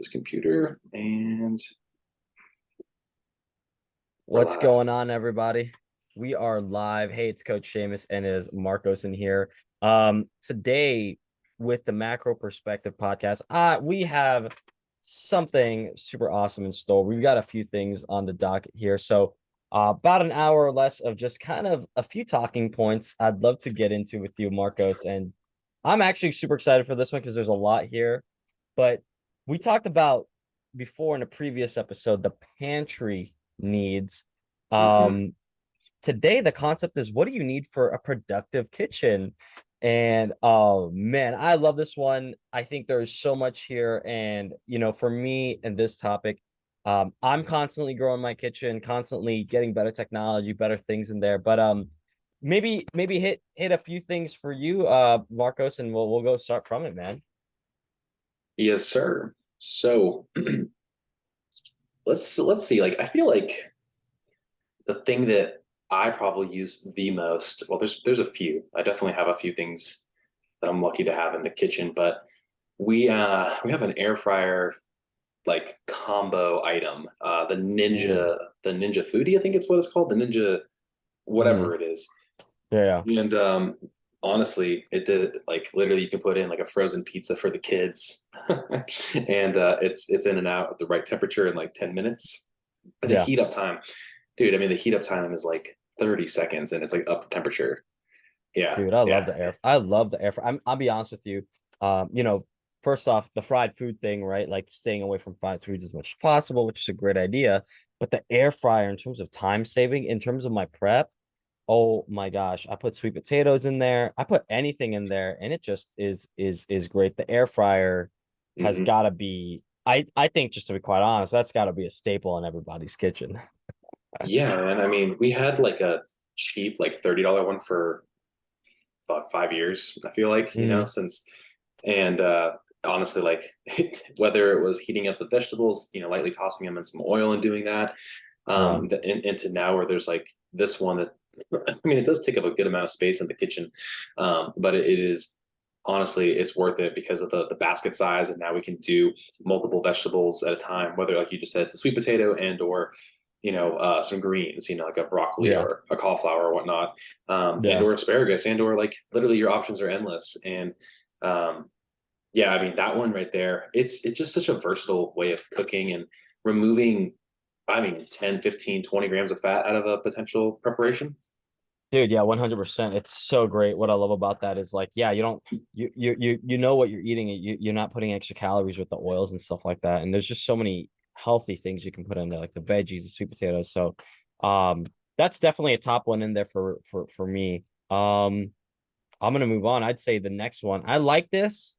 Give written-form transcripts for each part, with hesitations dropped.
this computer and we're What's live. going on, everybody? We are live. Hey, it's Coach Seamus and it is Marcos in here. Today with the Macro Perspective podcast, we have something super awesome in store. We've got a few things on the docket here. So, about an hour or less of just kind of a few talking points I'd love to get into with you, Marcos. And I'm actually super excited for this one because there's a lot here. But we talked about before in a previous episode the pantry needs. Mhm. Um, Today the concept is what do you need for a productive kitchen? And oh man, I love this one. I think there's so much here. And for me and this topic, I'm constantly growing my kitchen, constantly getting better technology, better things in there. But maybe hit a few things for you, Marcos, and we'll go start from it, man. Yes, sir. So let's see. Like I feel like the thing that I probably use the most, well, there's a few. I definitely have a few things that I'm lucky to have in the kitchen, but we have an air fryer like combo item. Ooh. The Ninja Foodie, I think it's what it's called. The Ninja Hmm. whatever it is. Yeah, And honestly, it did like literally you can put in like a frozen pizza for the kids, and it's in and out at the right temperature in like 10 minutes. And the yeah. heat up time, dude. I mean, the heat up time is like 30 seconds, and it's like up temperature. Yeah, Dude, I love yeah. the air. I love the air fry. I'll be honest with you. First off, the fried food thing, right? Like staying away from fried foods as much as possible, which is a great idea. But the air fryer, in terms of time saving, in terms of my prep, oh my gosh, I put sweet potatoes in there. I put anything in there, and it just is great. The air fryer has Hmm. got to be. I think, just to be quite honest, that's got to be a staple in everybody's kitchen. Yeah, man. I mean, we had like a cheap like $30 one for fuck 5 years. I feel like Hmm. since and honestly, like whether it was heating up the vegetables, lightly tossing them in some oil and doing that, Yeah. into now where there's like this one that I mean, it does take up a good amount of space in the kitchen, but it is honestly it's worth it because of the basket size, and now we can do multiple vegetables at a time. Whether like you just said, it's a sweet potato and or some greens, like a broccoli Yeah. or a cauliflower or whatnot, and Yeah. or asparagus, and or like literally your options are endless. And um, yeah, I mean that one right there, it's just such a versatile way of cooking and removing, I mean, 10, 15, 20 grams of fat out of a potential preparation. Dude, yeah, 100%. It's so great. What I love about that is like, yeah, you don't you know what you're eating. You're not putting extra calories with the oils and stuff like that. And there's just so many healthy things you can put in there, like the veggies, the sweet potatoes. So, that's definitely a top one in there for me. I'm gonna move on. I'd say the next one. I like this,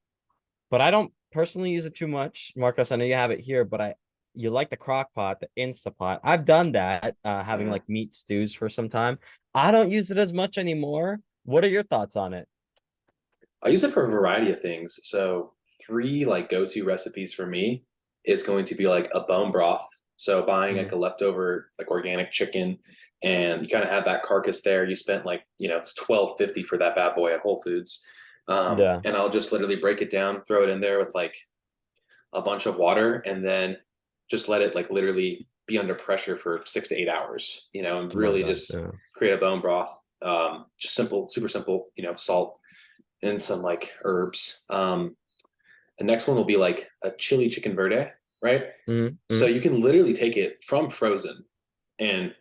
but I don't personally use it too much. Marcos, I know you have it here, but you like the crock pot, the Instapot. I've done that, having Mhm. like meat stews for some time. I don't use it as much anymore. What are your thoughts on it? I use it for a variety of things. So three like go-to recipes for me is going to be like a bone broth. So buying like Mm, a leftover like organic chicken, and you kind of have that carcass there. You spent like, it's 12.50 for that bad boy at Whole Foods. yeah, And I'll just literally break it down, throw it in there with like a bunch of water, and then just let it like literally be under pressure for 6 to 8 hours, and I love really that. just Yeah. create a bone broth. Just simple, super simple, salt and some like herbs. The next one will be like a chili chicken verde, right? Mm, So mm. you can literally take it from frozen and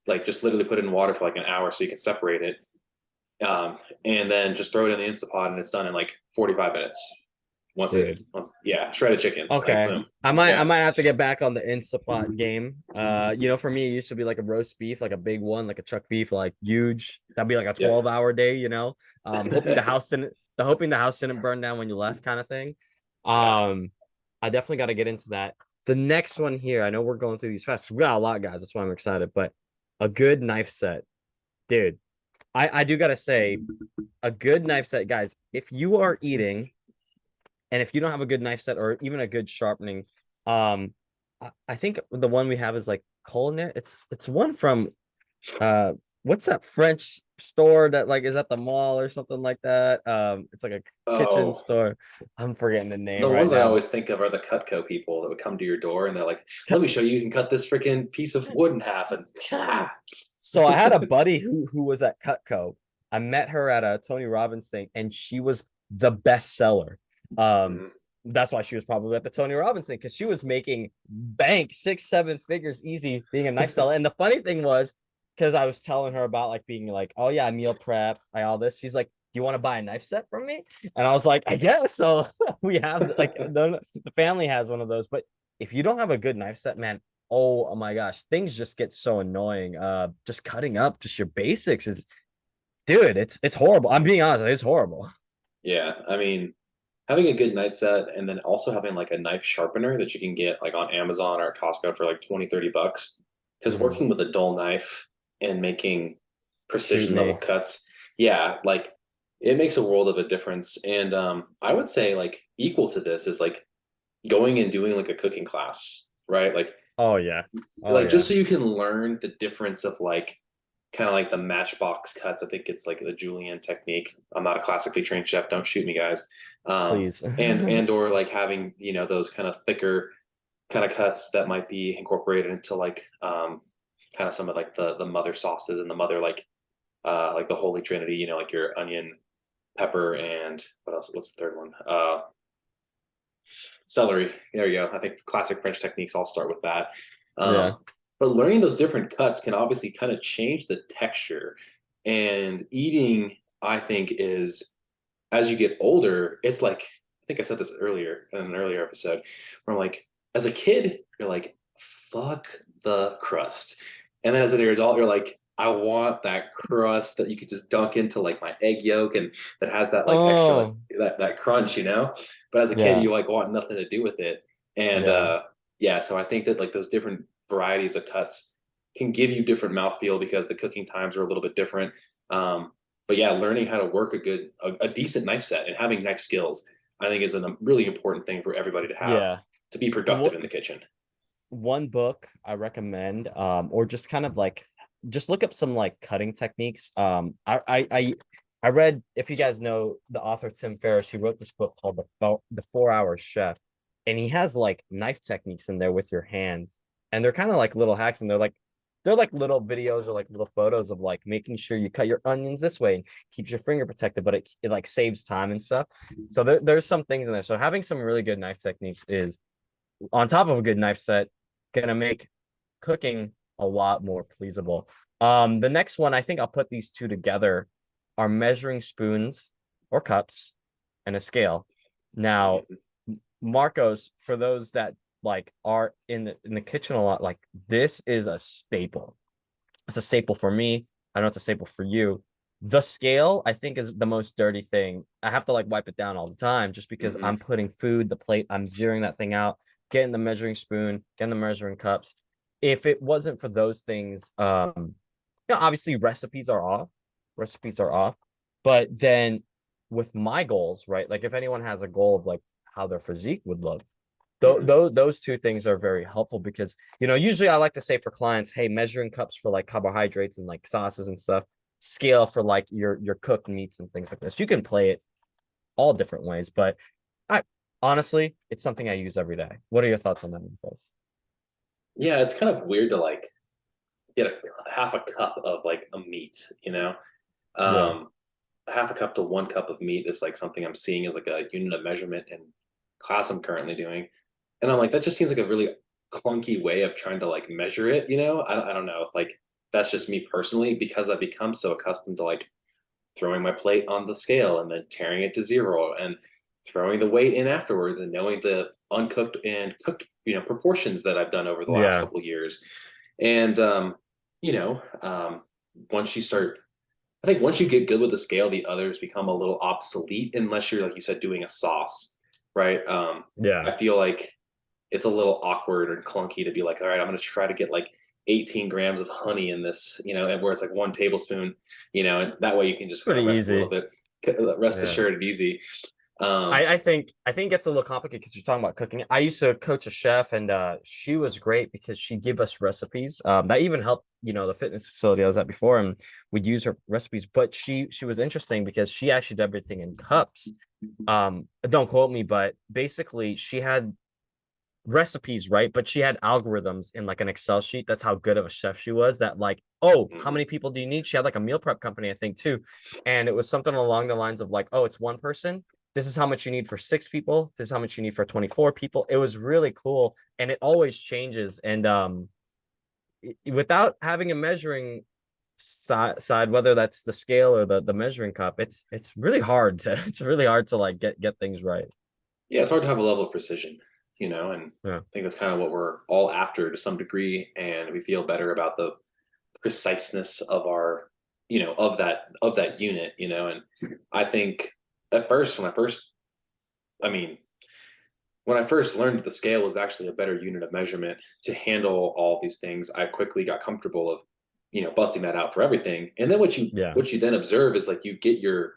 like just literally put it in water for like an hour so you can separate it. And then just throw it in the Instapot and it's done in like 45 minutes. Dude. Yeah, shredded chicken, like Okay. boom. I Yeah. might have to get back on the Instapot game. For me, it used to be like a roast beef, like a big one, like a chuck beef, like huge. That'd be like a Yep. 12-hour day. Hoping the house didn't burn down when you left, kind of thing. Yeah. I definitely got to get into that. The next one here, I know we're going through these fast. We got a lot, guys. That's why I'm excited. But a good knife set, dude. I do gotta say, a good knife set, guys. If you are eating and if you don't have a good knife set or even a good sharpening, I think the one we have is like culinary. It's one from what's that French store that like is at the mall or something like that? It's like a kitchen Oh, store. I'm forgetting the name the right ones I now, but always think of are the Cutco people that would come to your door and they're like, "Let me show you. You can cut this freaking piece of wood in half." And so I had a buddy who was at Cutco. I met her at a Tony Robbins thing, and she was the best seller. Um, Mhm. that's why she was probably at the Tony Robbins thing, because she was making bank 6, 7 figures easy being a knife seller. And the funny thing was, because I was telling her about like being like, oh yeah, I meal prep, I all this. She's like, do you want to buy a knife set from me? And I was like, I guess so. We have like the family has one of those, but if you don't have a good knife set, man, oh my gosh, things just get so annoying. Just cutting up just your basics is, dude, it's horrible. I'm being honest, it's horrible. Yeah, I mean, having a good knife set and then also having like a knife sharpener that you can get like on Amazon or at Costco for like 20, $30. Because Mhm. working with a dull knife and making Shoot precision level me. cuts, yeah, like it makes a world of a difference. And I would say like equal to this is like going and doing like a cooking class, right? Oh yeah. Oh Like yeah. just so you can learn the difference of like kind of like the matchbox cuts. I think it's like the julienne technique. I'm not a classically trained chef, don't shoot me, guys. Please. And or like having, you know, those kind of thicker kind of cuts that might be incorporated into like kind of some of like the mother sauces and the mother like the holy trinity, you know, like your onion, pepper, and what else, what's the third one, celery. There you go. I think classic French techniques all start with that. Yeah. Um, but learning those different cuts can obviously kind of change the texture. And eating, I think, is as you get older, it's like I think I said this earlier in an earlier episode, where I'm like, as a kid, you're like, fuck the crust. And then as an adult, you're like, I want that crust that you could just dunk into like my egg yolk and that has that like extra like Oh that crunch, you know? But as a kid, yeah. you like want nothing to do with it. And Yeah. yeah, so I think that like those different varieties of cuts can give you different mouthfeel because the cooking times are a little bit different. But yeah, learning how to work a decent knife set and having knife skills, I think, is a really important thing for everybody to have Yeah. to be productive What in the kitchen. one book I recommend, or just kind of like just look up some like cutting techniques. I read, if you guys know the author Tim Ferriss, he wrote this book called The 4 Hour Chef, and he has like knife techniques in there with your hand, and they're kind of like little hacks, and they're like little videos or like little photos of like making sure you cut your onions this way and keeps your finger protected, but it like saves time and stuff. So there's some things in there. So having some really good knife techniques is, on top of a good knife set, gonna make cooking a lot more pleasable. The next one, I think I'll put these two together, are measuring spoons or cups and a scale. Now, Mhm. Marcos, for those that like are in the kitchen a lot, like this is a staple. It's a staple for me. I know it's a staple for you. The scale, I think, is the most dirty thing. I have to like wipe it down all the time just because Mhm. I'm putting food, the plate, I'm zeroing that thing out, getting the measuring spoon, getting the measuring cups. If it wasn't for those things, obviously recipes are off. Recipes are off. But then with my goals, right? Like if anyone has a goal of like how their physique would look, Mhm. those two things are very helpful because usually I like to say for clients, hey, measuring cups for like carbohydrates and like sauces and stuff, scale for like your cooked meats and things like this. You can play it all different ways, but I honestly, it's something I use every day. What are your thoughts on that, Nicholas? Yeah, it's kind of weird to like get a half a cup of like a meat, you know? Yeah. Um, a half a cup to 1 cup of meat is like something I'm seeing as like a unit of measurement in class I'm currently doing. And I'm like, that just seems like a really clunky way of trying to like measure it, you know? I don't know. Like that's just me personally because I've become so accustomed to like throwing my plate on the scale and then tearing it to zero and throwing the weight in afterwards and knowing the uncooked and cooked, you know, proportions that I've done over the last Yeah. couple of years. And you know, once you start I think once you get good with the scale, the others become a little obsolete unless you're, like you said, doing a sauce, right? Yeah. I feel like it's a little awkward and clunky to be like, all right, I'm going to try to get like 18 grams of honey in this, you know, and where it's like 1 tablespoon, you know, and that way you can just kind Pretty of rest a little easy. bit, rest Yeah. assured and easy. I think it's a little complicated because you're talking about cooking. I used to coach a chef, and she was great because she gave us recipes. That even helped, the fitness facility I was at before, and we'd use her recipes. But she was interesting because she actually did everything in cups. Don't quote me, but basically she had recipes, right? But she had algorithms in like an Excel sheet. That's how good of a chef she was. That like, oh, how Mhm. many people do you need? She had like a meal prep company, I think, too. And it was something along the lines of like, oh, it's one person. This is how much you need for 6 people. This is how much you need for 24 people. It was really cool. And it always changes. And without having a measuring side, whether that's the scale or the measuring cup, it's really hard to it's really hard to like get things right. Yeah, it's hard to have a level of precision, and Yeah. I think that's kind of what we're all after to some degree, and we feel better about the preciseness of our, of that unit, and I think at first, I mean, when I first learned that the scale was actually a better unit of measurement to handle all these things, I quickly got comfortable of, busting that out for everything. And then what you Yeah. what you then observe is like you get your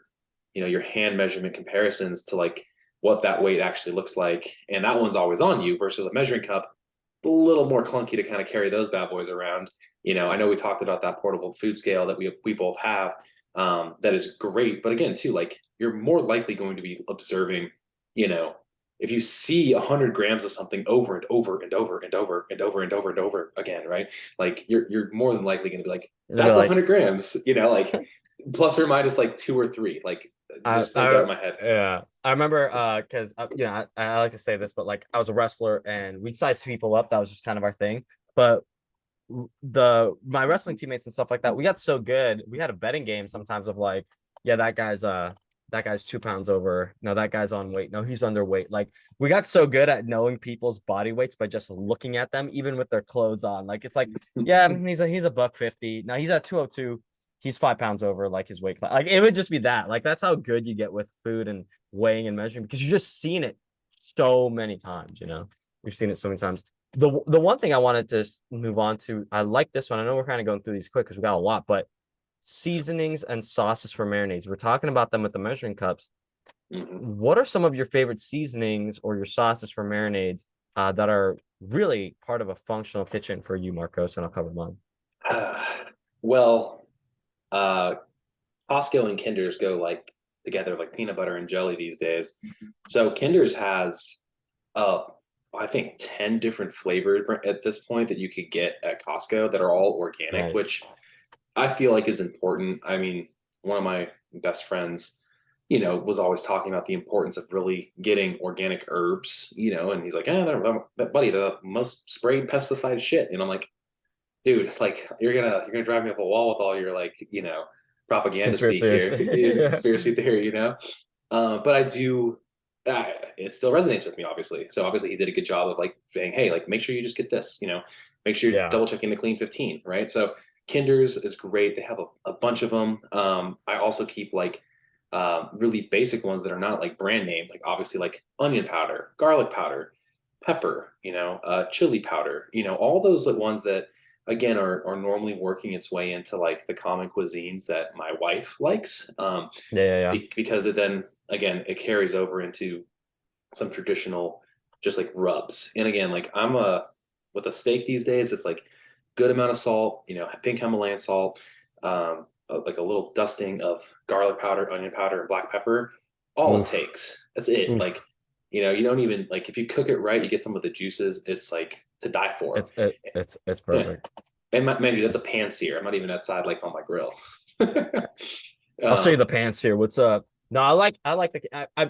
hand measurement comparisons to like what that weight actually looks like, and that one's always on you versus a measuring cup, a little more clunky to kind of carry those bad boys around. I know we talked about that portable food scale that we both have. That is great, but again, too, like you're more likely going to be observing, you know, if you see 100 grams of something over and over and over and over and over and over and over again, right? Like you're more than likely going to be like, It'll be that's like 100 grams, like plus or minus like two or three. Like there's no doubt I in my head. yeah, I remember because I like to say this, but like I was a wrestler and we'd size people up. That was just kind of our thing. But the my wrestling teammates and stuff like that, we got so good. We had a betting game sometimes of like, yeah, that guy's 2 pounds over. No, that guy's on weight. No, he's underweight. Like we got so good at knowing people's body weights by just looking at them, even with their clothes on. Like it's like, yeah, he's a buck 50. Now he's at 202. He's 5 pounds over like his weight class. Like it would just be that. Like that's how good you get with food and weighing and measuring because you're just seeing it so many times, We've seen it so many times. The one thing I wanted to move on to, I like this one. I know we're kind of going through these quick because we got a lot, but seasonings and sauces for marinades. We're talking about them with the measuring cups. Mhm. What are some of your favorite seasonings or your sauces for marinades that are really part of a functional kitchen for you, Marcos? And I'll cover mine. Well, uh, Costco and Kinder's go like together like peanut butter and jelly these days. So Kinder's has uh I think 10 different flavors at this point that you could get at Costco that are all organic, Nice. which I feel like is important. I mean, one of my best friends, was always talking about the importance of really getting organic herbs, and he's like, buddy, the most sprayed pesticide shit. And I'm like, dude, like you're gonna drive me up a wall with all your like, propaganda speak Conspiracy here. Is a theories. conspiracy theory. But I do. It still resonates with me, obviously. So obviously he did a good job of like saying, hey, like make sure you just get this. Make sure you're Yeah. double checking the clean 15, right? So Kinder's is great. They have a bunch of them. I also keep like really basic ones that are not like brand name, like obviously like onion powder, garlic powder, pepper, chili powder, all those like ones that again are normally working its way into like the common cuisines that my wife likes. Yeah. Yeah. Yeah. Because it then again it carries over into some traditional just like rubs. And again, like I'm a with a steak these days, it's like good amount of salt, pink Himalayan salt, like a little dusting of garlic powder, onion powder, and black pepper. All it Oof. takes. That's it. Like, Oof. you don't even like if you cook it right, you get some of the juices. It's like to die for. It's Yeah. perfect. And mind you, that's a pan sear. I'm not even outside like on my grill. I'll show you um, the pants here. What's up? No, I like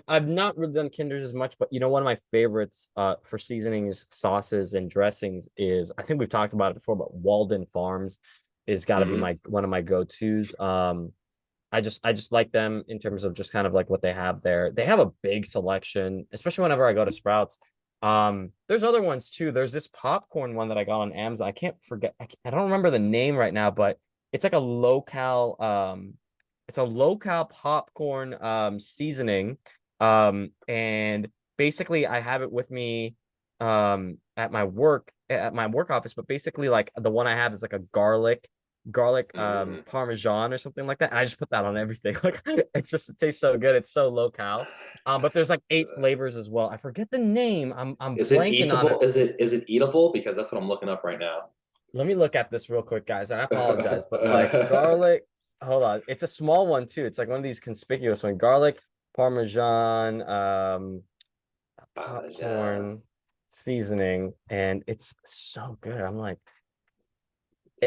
I've not really done Kinder's as much, but one of my favorites for seasonings, sauces, and dressings is I think we've talked about it before, but Walden Farms is got to be mhm. my one of my go-tos. I just like them in terms of just kind of like what they have there. They have a big selection, especially whenever I go to Sprouts. There's other ones too. There's this popcorn one that I got on Amazon. I can't forget. I don't remember the name right now, but it's like a local popcorn seasoning. And basically I have it with me at my work office, but basically like the one I have is like a garlic garlic Mm. parmesan or something like that. And I just put that on everything. Like it's just it tastes so good. It's so low cal. But there's like 8 flavors as well. I forget the name. I'm Is it blanking on it. eatable? Is it eatable? Because that's what I'm looking up right now. Let me look at this real quick, guys. I apologize, but like garlic, hold on. It's a small one too. It's like one of these conspicuous one. Garlic, parmesan, Parmesan. popcorn, seasoning, and it's so good. I'm like,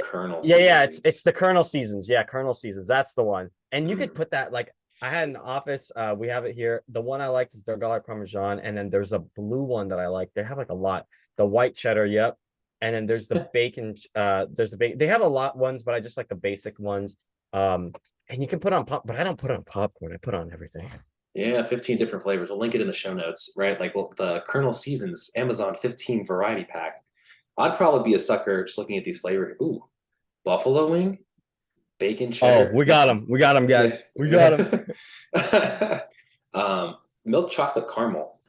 Kernel yeah, it's seasonings. the Colonel Seasons. Yeah, Colonel Seasons. That's the one. And you could Mm. put that like I had an office. We have it here. The one I liked is their garlic parmesan, and then there's a blue one that I like. They have like a lot. The white cheddar, yep. And then there's the bacon. There's the bacon. They have a lot ones, but I just like the basic ones. Um, and you can put on pop, but I don't put on popcorn. I put on everything. Yeah, 15 different flavors. We'll link it in the show notes, right? Like, well, the Kernel Seasons Amazon 15 variety pack. I'd probably be a sucker just looking at these flavors. Ooh, buffalo wing, bacon Oh, cheddar. we got them. We got them, guys. We got them. Yeah. Milk chocolate caramel.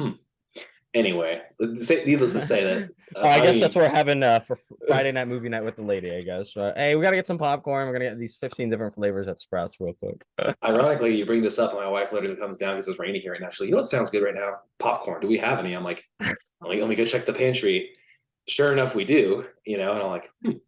Anyway, needless to say that, I I guess that's mean, what we're having for Friday night movie night with the lady, I guess. Hey, we gotta get some popcorn. We're gonna get these 15 different flavors at Sprouts real quick. ironically, you bring this up, and my wife literally comes down because it's rainy here right now. She's like, you know what sounds good right now? Popcorn. Do we have any? I'm like, let me go check the pantry. Sure enough, we do, and I'm like, I'm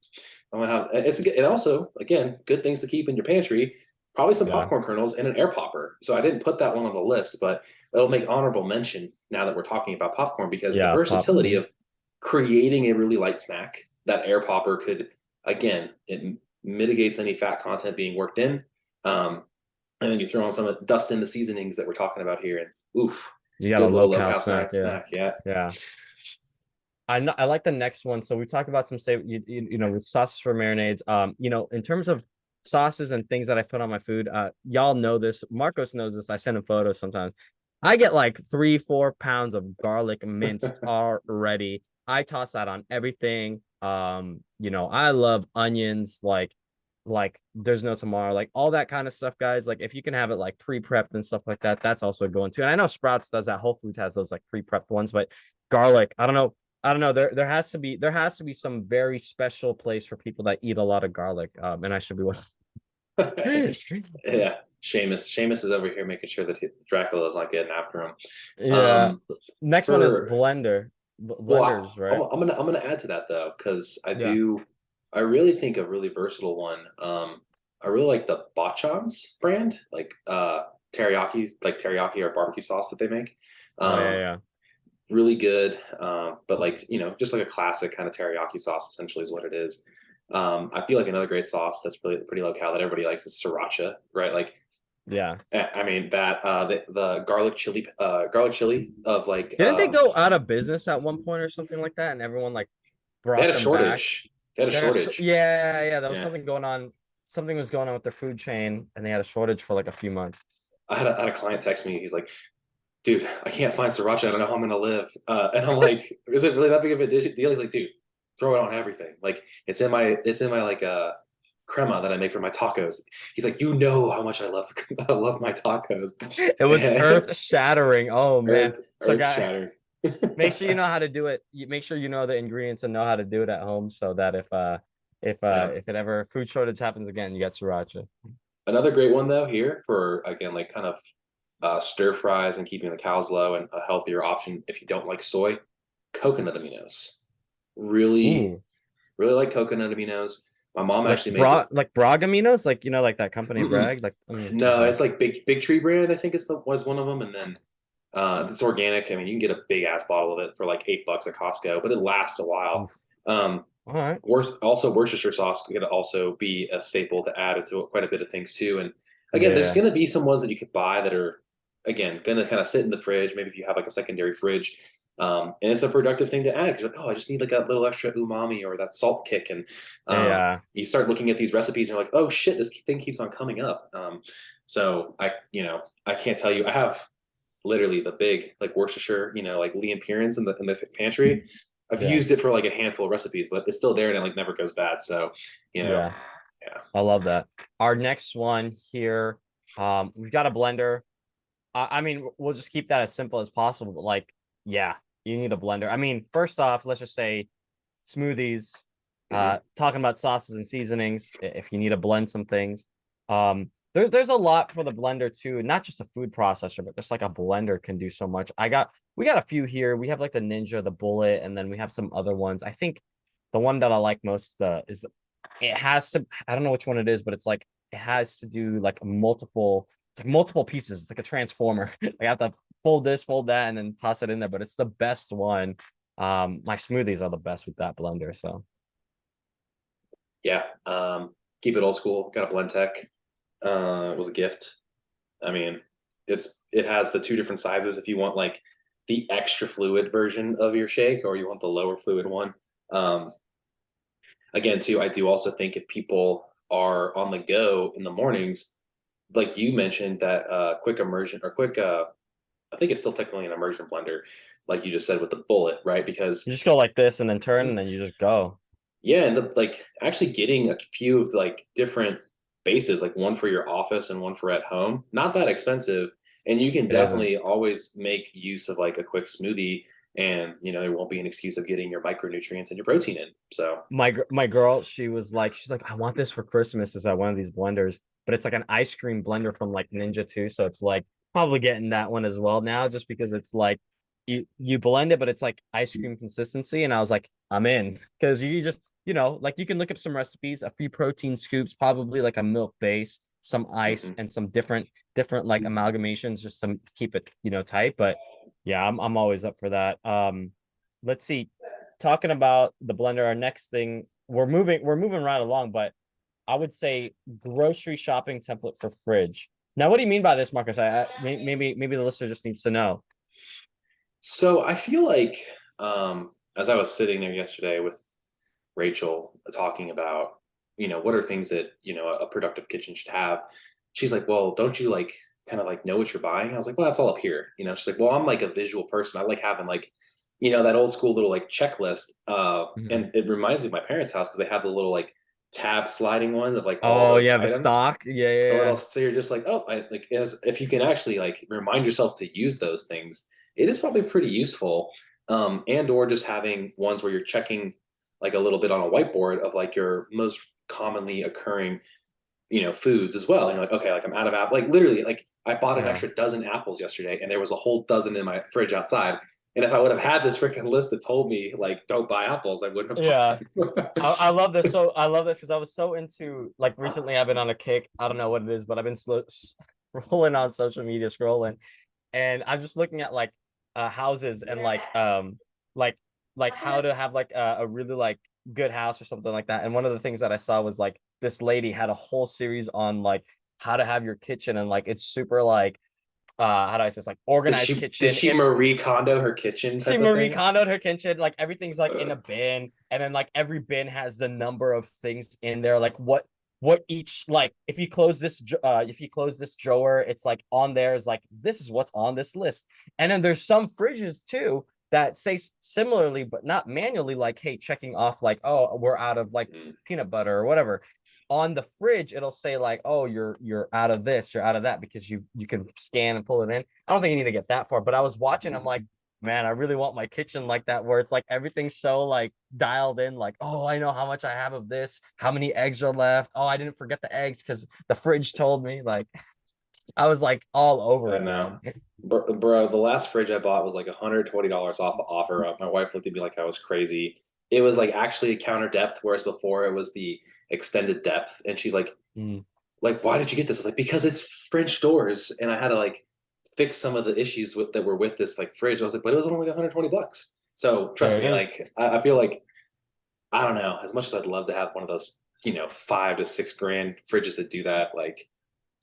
gonna have it's and also again good things to keep in your pantry. Probably some Yeah. popcorn kernels and an air popper. So I didn't put that one on the list, but it'll make honorable mention now that we're talking about popcorn because the Yeah, versatility popcorn. of creating a really light snack that air popper could again it mitigates any fat content being worked in, and then you throw on some dust in the seasonings that we're talking about here, and oof, You got a good little low low cal cal snack. Yeah. snack. Yeah. Yeah. I like the next one. So we talked about some say with sauces for marinades. In terms of sauces and things that I put on my food, y'all know this. Marcos knows this. I send him photos sometimes. I get like 3-4 pounds of garlic minced already. I toss that on everything. I love onions, like there's no tomorrow, like all that kind of stuff, guys. Like if you can have it like pre-prepped and stuff like that, that's also going to. And I know Sprouts does that. Whole Foods has those like pre-prepped ones, but garlic, I don't know. I don't know. There has to be some very special place for people that eat a lot of garlic. And I should be one. Yeah, Seamus is over here making sure that Dracula's not getting after him. Yeah. Um, Next one is for blender. well, Blenders, I'm, right? I'm gonna add to that though because Yeah. I really think a really versatile one. I really like the Bachans brand, like teriyaki or barbecue sauce that they make. Oh yeah, Um, yeah. really good, but like just like a classic kind of teriyaki sauce essentially is what it is. I feel like another great sauce that's really pretty low cal that everybody likes is sriracha, right? Like Yeah. I mean that the garlic chili of like Didn't they go out of business at one point or something like that, and everyone like they had brought a them back? shortage. They had a shortage. Yeah, yeah. There was Yeah, something going on. Something was going on with their food chain, and they had a shortage for like a few months. I had a client text me. He's like, "Dude, I can't find sriracha. I don't know how I'm gonna live." And I'm like, "Is it really that big of a deal?" He's like, "Dude, throw it on everything. Like it's in my like crema that I make for my tacos." He's like, "You know how much I love I love my tacos." It was earth shattering. Oh man. So Earth guys, shattering. make sure you know how to do it. Make sure you know the ingredients and know how to do it at home so that if Yeah. if it ever food shortage happens again, you got sriracha. Another great one though here for again like kind of stir fries and keeping the cows low and a healthier option if you don't like soy, coconut aminos. Really, Ooh. really like coconut aminos. My mom actually made this. Like Bragaminos, like like that company Mm-mm. Bragg. Like No, okay. it's like Big Tree brand. I think was one of them, and then it's organic. I mean, you can get a big ass bottle of it for like $8 at Costco, but it lasts a while. Oof. Um, All right. also Worcestershire sauce could also be a staple to add to quite a bit of things too. And again, there's Yeah. going to be some ones that you could buy that are again going to kind of sit in the fridge. Maybe if you have like a secondary fridge, and it's a productive thing to add because like, oh, I just need like a little extra umami or that salt kick, and Yeah. you start looking at these recipes and you're like, oh shit, this thing keeps on coming up. So I can't tell you. I have literally the big like Worcestershire, like Lee and Pierins in the pantry. I've Yeah. used it for like a handful of recipes, but it's still there and it like never goes bad. So, Yeah. yeah. I love that. Our next one here, we've got a blender. I mean, we'll just keep that as simple as possible, but like, yeah, you need a blender. I mean, first off, let's just say smoothies. Mhm. Talking about sauces and seasonings, if you need to blend some things. There's a lot for the blender too, not just a food processor, but just like a blender can do so much. We got a few here. We have like the Ninja, the Bullet, and then we have some other ones. I think the one that I like most is it has to, I don't know which one it is, but it's like it has to do like it's like multiple pieces. It's like a transformer. I have to fold this, fold that, and then toss it in there. But it's the best one. My smoothies are the best with that blender. So Yeah. Keep it old school. Got a blend tech. It was a gift. I mean, it has the two different sizes if you want like the extra fluid version of your shake or you want the lower fluid one. Um, Again, too, I do also think if people are on the go in the mornings, like you mentioned, that quick immersion or quick, I think it's still technically an immersion blender, like you just said with the bullet, right? you Because just go like this and then turn and then you just go. yeah, and like actually getting a few of like different bases, like one for your office and one for at home, not that expensive. And you can It isn't. definitely always make use of like a quick smoothie and there won't be an excuse of getting your micronutrients and your protein in. So My girl, she's like, I want this for Christmas. Is that one of these blenders? But it's like an ice cream blender from like Ninja too. So it's like probably getting that one as well now, just because it's like you blend it, but it's like ice cream consistency. And I was like, I'm in because you just like you can look up some recipes, a few protein scoops, probably like a milk base, some ice, mhm. and some different like amalgamations, just some keep it tight. But yeah, I'm always up for that. Let's see, talking about the blender, our next thing, we're moving right along, but I would say grocery shopping template for fridge. Now, what do you mean by this, Marcus? Maybe the listener just needs to know. So I feel like as I was sitting there yesterday with Rachel talking about, what are things that, a productive kitchen should have. She's like, well, don't you like kind of like know what you're buying? I was like, well, that's all up here. She's like, well, I'm like a visual person. I like having like, that old school little like checklist. Mhm. And it reminds me of my parents' house because they have the little like tab sliding ones of like all Oh those yeah, the items. stock. Yeah, The yeah, little, so you're just like, oh, I like, as if you can actually like remind yourself to use those things, it is probably pretty useful. And or just having ones where you're checking like a little bit on a whiteboard of like your most commonly occurring, foods as well. And you're like, okay, like I'm out of apple. Like literally, like I bought an yeah. extra dozen apples yesterday, and there was a whole dozen in my fridge outside. And if I would have had this freaking list that told me like don't buy apples, I wouldn't have bought Yeah. them. I love this. So I love this because I was so into like recently I've been on a kick. I don't know what it is, but I've been scrolling on social media, scrolling, and I'm just looking at like houses and like like how to have like a really like good house or something like that. And one of the things that I saw was like this lady had a whole series on like how to have your kitchen, and like it's super like how do I say, it's like did organized she did kitchen. she Marie Kondo her kitchen She type of Marie thing? Kondoed her kitchen. Like everything's like in a Uh, bin, and then like every bin has the number of things in there. Like what each, like if you close this drawer, it's like on there is like this is what's on this list. And then there's some fridges too that say similarly, but not manually. Like hey, checking off like oh we're out of like mm, peanut butter or whatever. On the fridge, it'll say like oh you're out of this, you're out of that, because you can scan and pull it in. I don't think you need to get that far, but I was watching. I'm like, man, I really want my kitchen like that, where it's like everything's so like dialed in, like, oh, I know how much I have of this, how many eggs are left. Oh, I didn't forget the eggs because the fridge told me. Like, I was like all over I it, know. man. Bro, the last fridge I bought was like $120 off the offer up. My wife looked at me like I was crazy. It was like actually a counter depth, whereas before it was the extended depth. And she's Mm. like, why did you get this? I was like, because it's French doors, and I had to like fix some of the issues that were with this like fridge. I was like, but it was only like 120 bucks. So There trust it me, is. like I feel like I don't know. As much as I'd love to have one of those, 5 to 6 grand fridges that do that, like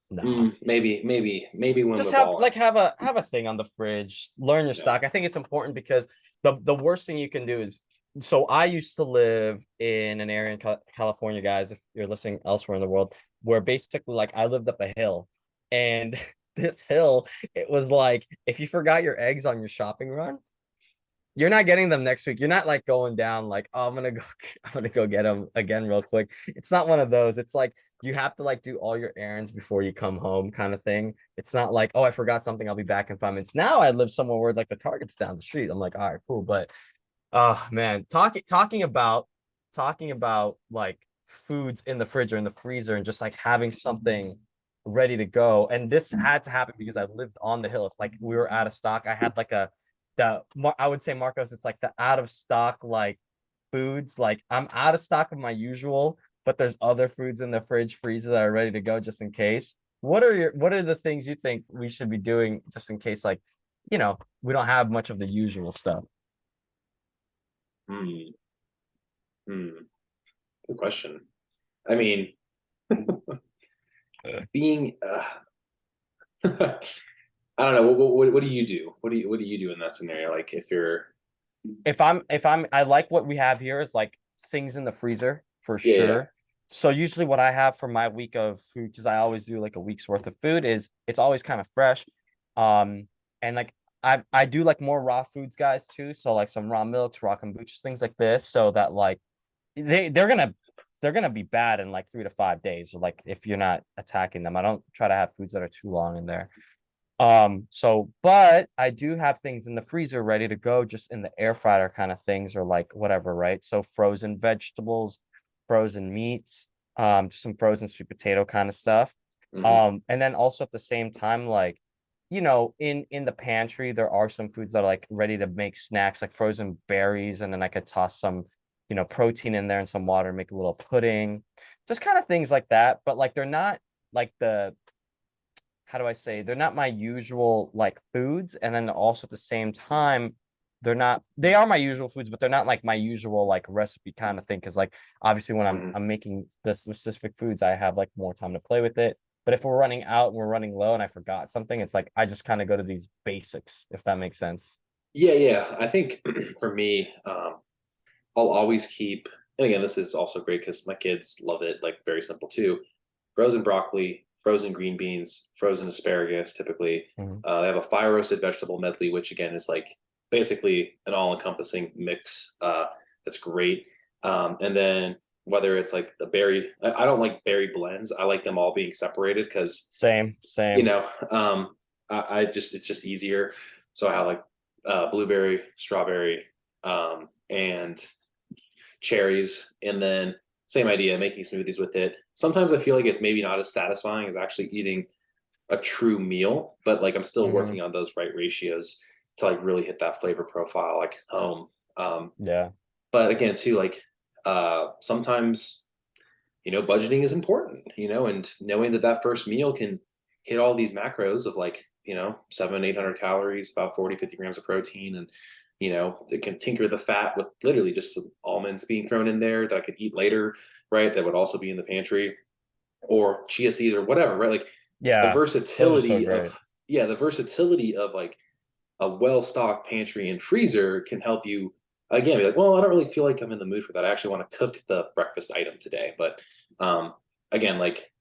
Nah. maybe when Just we're balling. have a thing on the fridge. Learn your Yeah. stock. I think it's important because the worst thing you can do is, so I used to live in an area in California, guys, if you're listening elsewhere in the world, where basically like I lived up a hill, and this hill, it was like if you forgot your eggs on your shopping run, you're not getting them next week. You're not like going down like, oh, I'm gonna go, I'm gonna go get them again real quick. It's not one of those. It's like you have to like do all your errands before you come home, kind of thing. It's not like, oh, I forgot something, I'll be back in 5 minutes. Now I live somewhere where like the Target's down the street. I'm like, all right, cool. But oh man, talking about talking about like foods in the fridge or in the freezer and just like having something ready to go. And this had to happen because I lived on the hill. If like we were out of stock, I had like I would say, Marcos, it's like the out of stock like foods. Like I'm out of stock of my usual, but there's other foods in the fridge freezer that are ready to go just in case. What are the things you think we should be doing just in case, like, we don't have much of the usual stuff? Hmm. Hmm. Good question. I mean, being I don't know. What do you do? What do you do in that scenario? Like if you're I like what we have here is like things in the freezer for yeah, yeah. sure. So usually what I have for my week of food, because I always do like a week's worth of food, is it's always kind of fresh. And like I do like more raw foods, guys, too. So like some raw milks, raw kombuchas, things like this, so that like they're gonna be bad in like 3 to 5 days, or like if you're not attacking them. I don't try to have foods that are too long in there. So, but I do have things in the freezer ready to go, just in the air fryer kind of things, or like whatever, right? So frozen vegetables, frozen meats, just some frozen sweet potato kind of stuff. Hmm. And then also at the same time, like, in the pantry, there are some foods that are like ready to make snacks, like frozen berries, and then I could toss some, protein in there and some water, make a little pudding, just kind of things like that. But like they're not like the how do I say, they're not my usual like foods. And then also at the same time, they are my usual foods, but they're not like my usual like recipe kind of thing. Cause like obviously when I'm Hmm. I'm making the specific foods, I have like more time to play with it. But if we're running out and we're running low and I forgot something, it's like I just kind of go to these basics, if that makes sense. Yeah, yeah. I think for me, I'll always keep, and again, this is also great because my kids love it, like very simple too. Frozen broccoli, frozen green beans, frozen asparagus, typically. Mhm. They have a fire roasted vegetable medley, which again is like basically an all encompassing mix. That's great. And then whether it's like the berry, I don't like berry blends. I like them all being separated because, Same, you same. know, I just, it's just easier. So I have like blueberry, strawberry, and cherries, and then same idea, making smoothies with it. Sometimes I feel like it's maybe not as satisfying as actually eating a true meal, but like I'm still Hmm. working on those right ratios to like really hit that flavor profile like home. Yeah. But again, too, like sometimes budgeting is important, and knowing that that first meal can hit all these macros of like 700-800 calories, about 40-50 grams of protein, and it can tinker the fat with literally just some almonds being thrown in there that I could eat later, right? That would also be in the pantry, or chia seeds or whatever, right? Like the Yeah. Those are so versatility great. of yeah, the versatility of like a well-stocked pantry and freezer can help you again be like, well, I don't really feel like I'm in the mood for that. I actually want to cook the breakfast item today. But um, again, like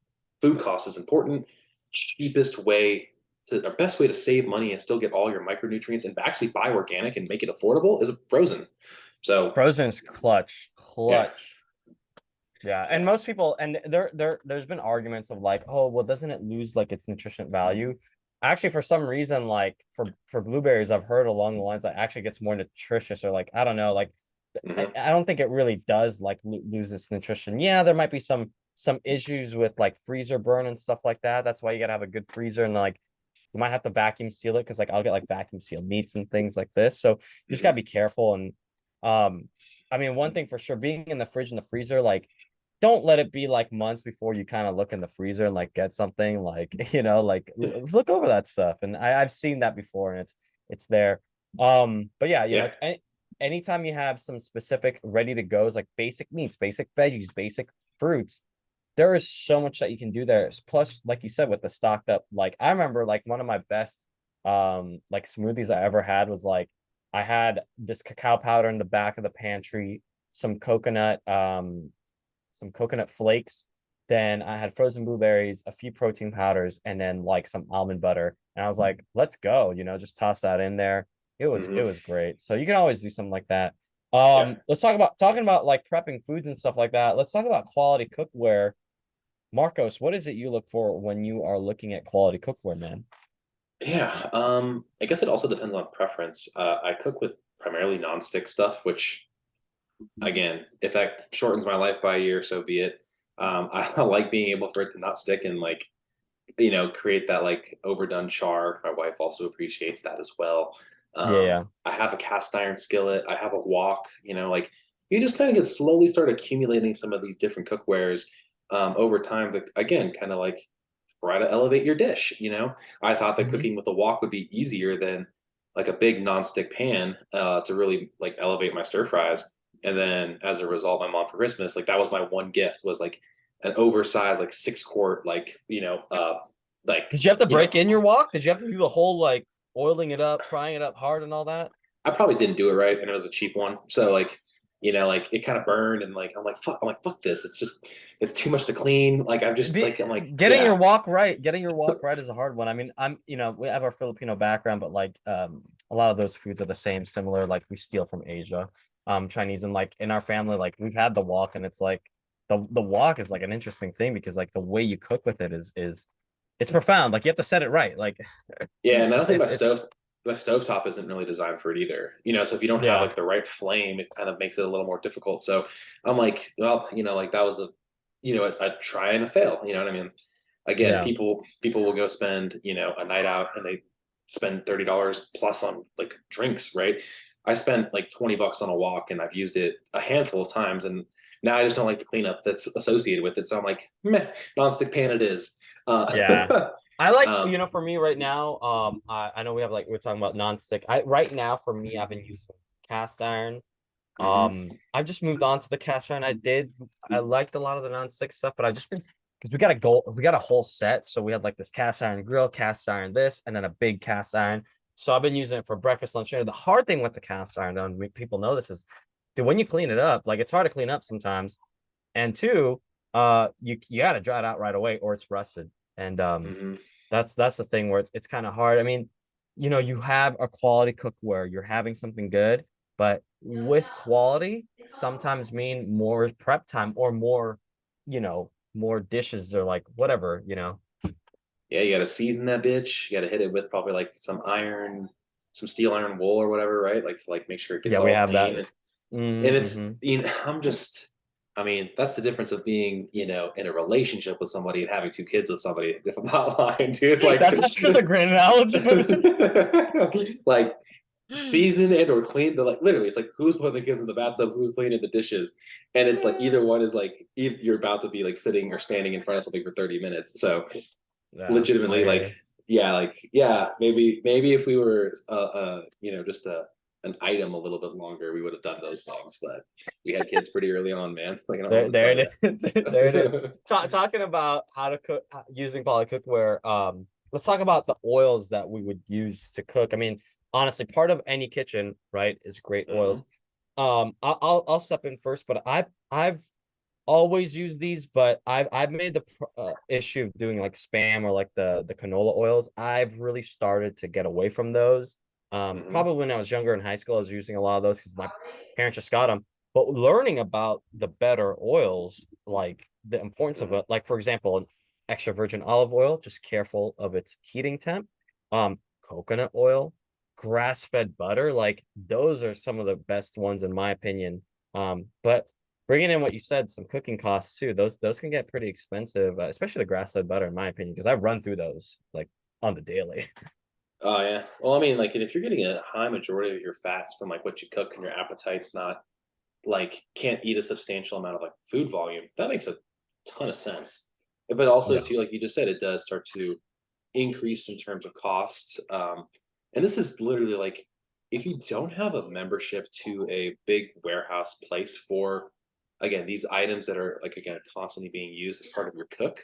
food cost is important. Cheapest way or best way to save money and still get all your micronutrients and actually buy organic and make it affordable is frozen. So Frozen is clutch, yeah, clutch. Yeah, and yeah. most people, and there's been arguments of like, oh, well, doesn't it lose like its nutrition value? Actually, for some reason, like for blueberries, I've heard along the lines that actually gets more nutritious, or like I don't know, like Hmm. I don't think it really does like lose its nutrition. Yeah, there might be some issues with like freezer burn and stuff like that. That's why you gotta have a good freezer, and like you might have to vacuum seal it, because like I'll get like vacuum sealed meats and things like this. So you just Hmm. gotta be careful. And um, I mean, one thing for sure, being in the fridge and the freezer, like don't let it be like months before you kind of look in the freezer and like get something, like like look over that stuff. And I've seen that before, and it's there. But yeah, Yeah. it's anytime you have some specific ready to goes, like basic meats, basic veggies, basic fruits, there is so much that you can do there. Plus, like you said, with the stocked up, like I remember like one of my best like smoothies I ever had was like I had this cacao powder in the back of the pantry, some coconut flakes. Then I had frozen blueberries, a few protein powders, and then like some almond butter. And I was like, let's go, just toss that in there. It was Hmm. great. So you can always do something like that. Yeah. Let's talking about like prepping foods and stuff like that. Let's talk about quality cookware. Marcos, what is it you look for when you are looking at quality cookware, man? Yeah. I guess it also depends on preference. I cook with primarily nonstick stuff, which again, if that shortens my life by a year, so be it. I like being able for it to not stick and like, create that like overdone char. My wife also appreciates that as well. Yeah, yeah. I have a cast iron skillet. I have a wok, like you just kind of get slowly start accumulating some of these different cookwares over time to, again, kind of like try to elevate your dish. I thought that Mhm. cooking with a wok would be easier than like a big nonstick pan to really like elevate my stir fries. And then as a result, my mom for Christmas, like that was my one gift was like an oversized like 6 quart like Did you have to you know break in your wok? Did you have to do the whole like oiling it up, frying it up hard and all that? I probably didn't do it right, and it was a cheap one. So like, like it kind of burned, and like I'm like fuck this. It's too much to clean. Like I'm like yeah. Getting your walk right is a hard one. I mean, we have our Filipino background, but like a lot of those foods are the same, similar, like we steal from Asia, Chinese, and like in our family, like we've had the wok, and it's like the wok is like an interesting thing because like the way you cook with it is it's profound. Like you have to set it right. Like Yeah, and I don't think it's my stovetop isn't really designed for it either. So if you don't have yeah, like the right flame, it kind of makes it a little more difficult. So I'm like, well, like that was a try and a fail. You know what I mean? Again, yeah. people will go spend, a night out and they spend $30 plus on like drinks, right? I spent like $20 on a walk and I've used it a handful of times and now I just don't like the cleanup that's associated with it. So I'm like, meh, nonstick pan it is. Yeah. I like, Um, for me right now, I know we have like we're talking about nonstick. I right now for me, I've been using cast iron. mhm. I've just moved on to the cast iron. I liked a lot of the nonstick stuff, but I just been because we got a whole set. So we had like this cast iron grill, cast iron this, and then a big cast iron. So I've been using it for breakfast, lunch, dinner. The hard thing with the cast iron, though, and people know this is, dude, when you clean it up, like it's hard to clean up sometimes. And two, you got to dry it out right away, or it's rusted. And Mhm. that's the thing where it's kind of hard. I mean, you have a quality cookware, you're having something good, but with quality sometimes mean more prep time or more dishes or like whatever. Yeah, you got to season that bitch. You got to hit it with probably like some steel iron wool or whatever, right? Like to like make sure it Yeah, gets we all have that. clean. And it's, Mm-hmm. I mean, that's the difference of being, in a relationship with somebody and having 2 kids with somebody. If I'm not lying, dude, like, That's just a great analogy for this. like season and or clean the like literally it's like who's putting the kids in the bathtub, who's cleaning the dishes, and it's like either one is like you're about to be like sitting or standing in front of something for 30 minutes. So Yeah, I legitimately hear you. like yeah, maybe if we were just an item a little bit longer we would have done those things, but we had kids pretty early on, man. Like I don't know There, what to there tell it is. There it is. you. Talking about how to cook using poly cookware. Let's talk about the oils that we would use to cook. I mean, honestly, part of any kitchen, right, is great oils. Mhm. I'll step in first, but I've always used these, but I've made the issue of doing like spam or like the canola oils. I've really started to get away from those. Mhm. Probably when I was younger in high school, I was using a lot of those because my parents just got them. But learning about the better oils, like the importance of Mhm. it, like for example, an extra virgin olive oil, just careful of its heating temp. Coconut oil, grass-fed butter, like those are some of the best ones in my opinion. But bringing in what you said, some cooking costs too. Those can get pretty expensive, especially the grass-fed butter, in my opinion, because I run through those like on the daily. Oh yeah. Well, I mean, like, if you're getting a high majority of your fats from like what you cook and your appetite's not like can't eat a substantial amount of like food volume, that makes a ton of sense. But also Yeah. too, like you just said, it does start to increase in terms of costs. And this is literally like if you don't have a membership to a big warehouse place for again these items that are like again constantly being used as part of your cook,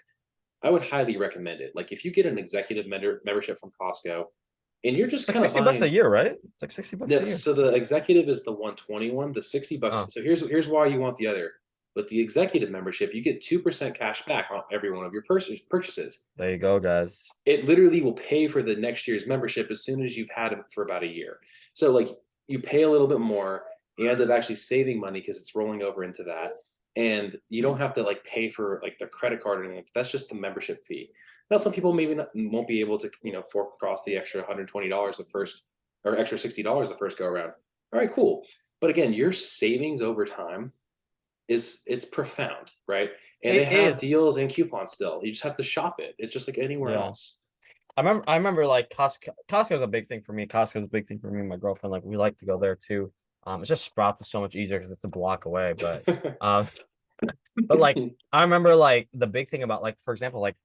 I would highly recommend it. Like if you get an executive membership from Costco and you're It's just like kind of 60 bucks a buying year, right? It's like 60 bucks a year. so the executive is the 121, the $60. Oh, So here's why you want the other. But the executive membership, you get 2% cash back on every one of your purchases. there you go, guys. It literally will pay for the next year's membership as soon as you've had it for about a year. So like you pay a little bit more, you end up actually saving money because it's rolling over into that. And you don't have to like pay for like the credit card or anything. That's just the membership fee. Now some people maybe won't be able to, fork across the extra $120 the first or extra $60 the first go around. All right, cool. But again, your savings over time it's profound, right? And they It have is. deals and coupons still. You just have to shop it. It's just like anywhere Yeah. else. I remember like Costco's a big thing for me. Costco's a big thing for me and my girlfriend. Like we like to go there too. It's just Sprouts is so much easier because it's a block away. Um, but like I remember like the big thing about like for example like